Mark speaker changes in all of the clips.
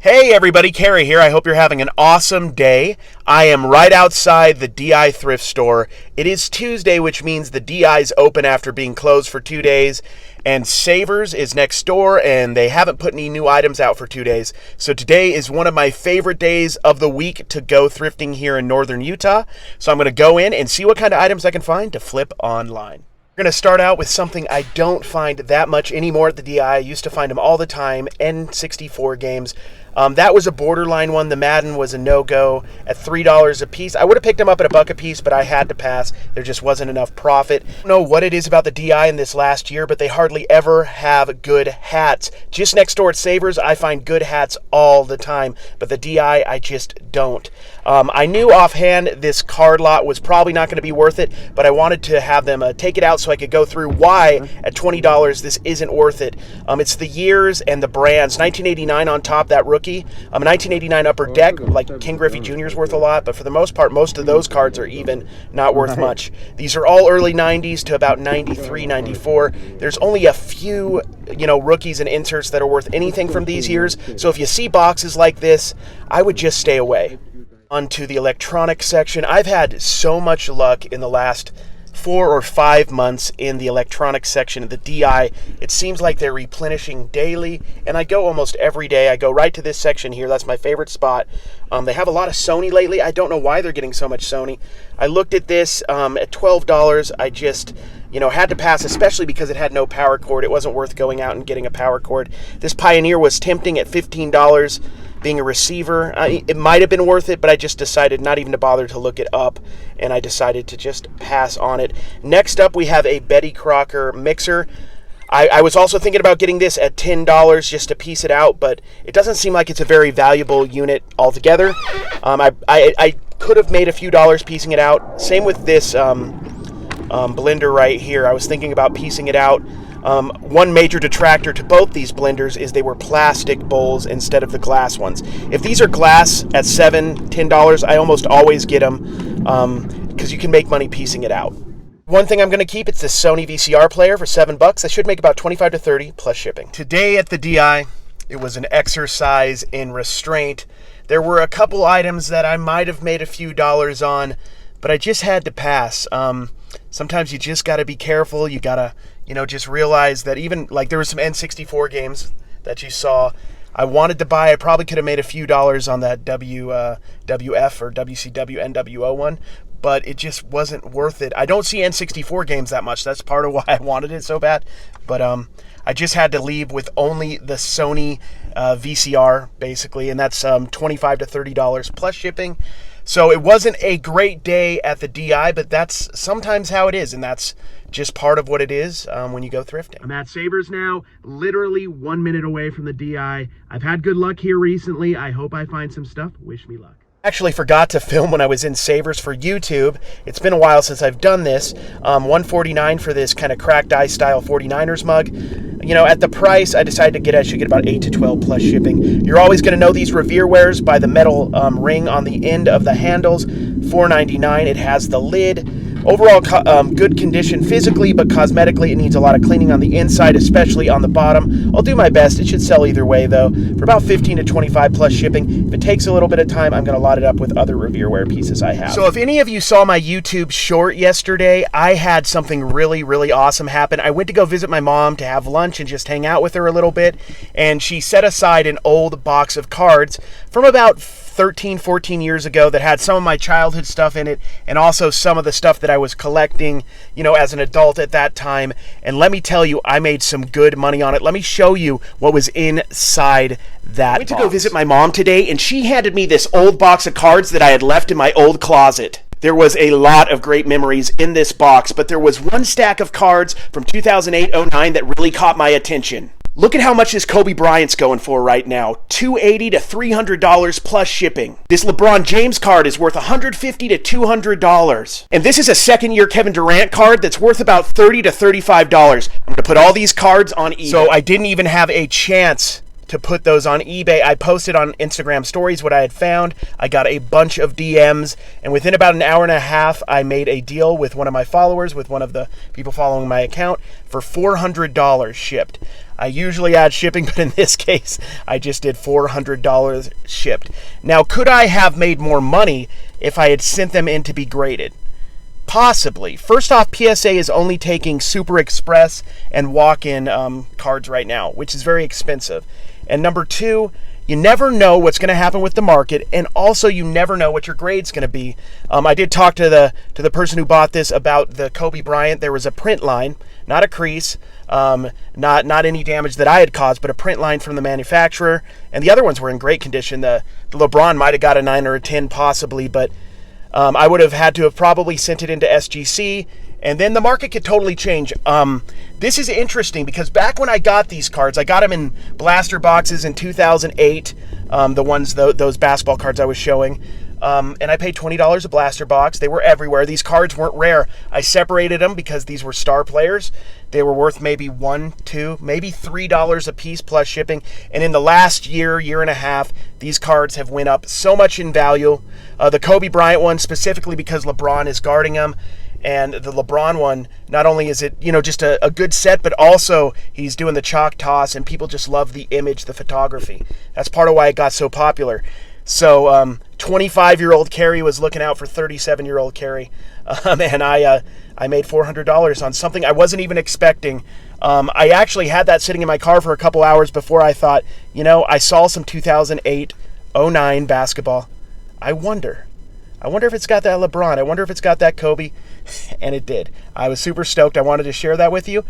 Speaker 1: Hey everybody, Cary here. I hope you're having an awesome day. I am right outside the DI thrift store. It is Tuesday, which means the DI is open after being closed for 2 days, and Savers is next door, and they haven't put any new items out for 2 days. So today is one of my favorite days of the week to go thrifting here in northern Utah. So I'm going to go in and see what kind of items I can find to flip online. We're going to start out with something I don't find that much anymore at the DI. I used to find them all the time, N64 games. That was a borderline one. The Madden was a no-go at $3 a piece. I would have picked them up at $1 a piece, but I had to pass. There just wasn't enough profit. I don't know what it is about the DI in this last year, but they hardly ever have good hats. Just next door at Savers, I find good hats all the time, but the DI, I just don't. I knew offhand this card lot was probably not going to be worth it, but I wanted to have them take it out so I could go through why at $20 this isn't worth it. It's the years and the brands. 1989 on top, that rookie. 1989 Upper Deck, like King Griffey Jr. is worth a lot, but for the most part, most of those cards are even not worth much. These are all early 90s to about 93, 94. There's only a few, rookies and inserts that are worth anything from these years. So if you see boxes like this, I would just stay away. Onto the electronics section. I've had so much luck in the last 4 or 5 months in the electronics section of the DI. It seems like they're replenishing daily, and I go almost every day. I go right to this section here. That's my favorite spot. They have a lot of Sony lately. I don't know why they're getting so much Sony. I looked at this at $12. I just had to pass, especially because it had no power cord. It wasn't worth going out and getting a power cord. This Pioneer was tempting at $15. Being a receiver, it might have been worth it, but I just decided not even to bother to look it up, and I decided to just pass on it. Next up, we have a Betty Crocker mixer. I was also thinking about getting this at $10 just to piece it out, but it doesn't seem like it's a very valuable unit altogether. I could have made a few dollars piecing it out. Same with this blender right here. I was thinking about piecing it out. One major detractor to both these blenders is they were plastic bowls instead of the glass ones. If these are glass at $7, $10, I almost always get them because you can make money piecing it out. One thing I'm going to keep, it's this Sony VCR player for $7. I should make about 25 to 30 plus shipping. Today at the DI, it was an exercise in restraint. There were a couple items that I might have made a few dollars on, but I just had to pass. Sometimes you just got to be careful. You got to, just realize that even, like, there were some N64 games that you saw I wanted to buy. I probably could have made a few dollars on that WF or WCW NWO one, but it just wasn't worth it. I don't see N64 games that much. That's part of why I wanted it so bad. But I just had to leave with only the Sony VCR, basically, and that's $25 to $30 plus shipping. So it wasn't a great day at the DI, but that's sometimes how it is, and that's just part of what it is when you go thrifting. I'm at Savers now, literally 1 minute away from the DI. I've had good luck here recently. I hope I find some stuff. Wish me luck. Actually forgot to film when I was in Savers for YouTube. It's been a while since I've done this. $149 for this kind of cracked eye style 49ers mug. At the price I decided to get, I should get about 8 to 12 plus shipping. You're always going to know these Revere wares by the metal ring on the end of the handles. $4.99. It has the lid. Overall, good condition physically, but cosmetically, it needs a lot of cleaning on the inside, especially on the bottom. I'll do my best. It should sell either way, though, for about 15 to 25 plus shipping. If it takes a little bit of time, I'm going to lot it up with other Revereware pieces I have. So if any of you saw my YouTube short yesterday, I had something really, really awesome happen. I went to go visit my mom to have lunch and just hang out with her a little bit, and she set aside an old box of cards from about 13, 14 years ago that had some of my childhood stuff in it and also some of the stuff that I was collecting, as an adult at that time. And let me tell you, I made some good money on it. Let me show you what was inside that box. I went to go visit my mom today, and she handed me this old box of cards that I had left in my old closet. There was a lot of great memories in this box, but there was one stack of cards from 2008-09 that really caught my attention. Look at how much this Kobe Bryant's going for right now. $280 to $300 plus shipping. This LeBron James card is worth $150 to $200. And this is a second-year Kevin Durant card that's worth about $30 to $35. I'm going to put all these cards on eBay. So I didn't even have a chance to put those on eBay. I posted on Instagram stories what I had found. I got a bunch of DMs, and within about an hour and a half, I made a deal with one of my followers, with one of the people following my account, for $400 shipped. I usually add shipping, but in this case, I just did $400 shipped. Now, could I have made more money if I had sent them in to be graded? Possibly. First off, PSA is only taking Super Express and walk-in cards right now, which is very expensive. And number two, you never know what's going to happen with the market, and also you never know what your grade's going to be. I did talk to the person who bought this about the Kobe Bryant. There was a print line, not a crease, not any damage that I had caused, but a print line from the manufacturer. And the other ones were in great condition. The LeBron might have got a 9 or a 10 possibly, but I would have had to have probably sent it into SGC, and then the market could totally change. This is interesting because back when I got these cards, I got them in blaster boxes in 2008, those basketball cards I was showing, and I paid $20 a blaster box. They were everywhere. These cards weren't rare. I separated them because these were star players. They were worth maybe $1, $2, maybe $3 a piece plus shipping. And in the last year and a half, these cards have went up so much in value. The Kobe Bryant one specifically because LeBron is guarding them. And the LeBron one, not only is it, just a good set, but also he's doing the chalk toss, and people just love the image, the photography. That's part of why it got so popular. So 25-year-old Cary was looking out for 37-year-old Cary, and I made $400 on something I wasn't even expecting. I actually had that sitting in my car for a couple hours before I thought, I saw some 2008-09 basketball. I wonder if it's got that LeBron. I wonder if it's got that Kobe. And it did. I was super stoked. I wanted to share that with you.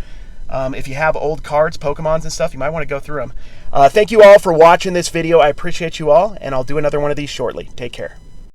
Speaker 1: If you have old cards, Pokemons and stuff, you might want to go through them. Thank you all for watching this video. I appreciate you all, and I'll do another one of these shortly. Take care.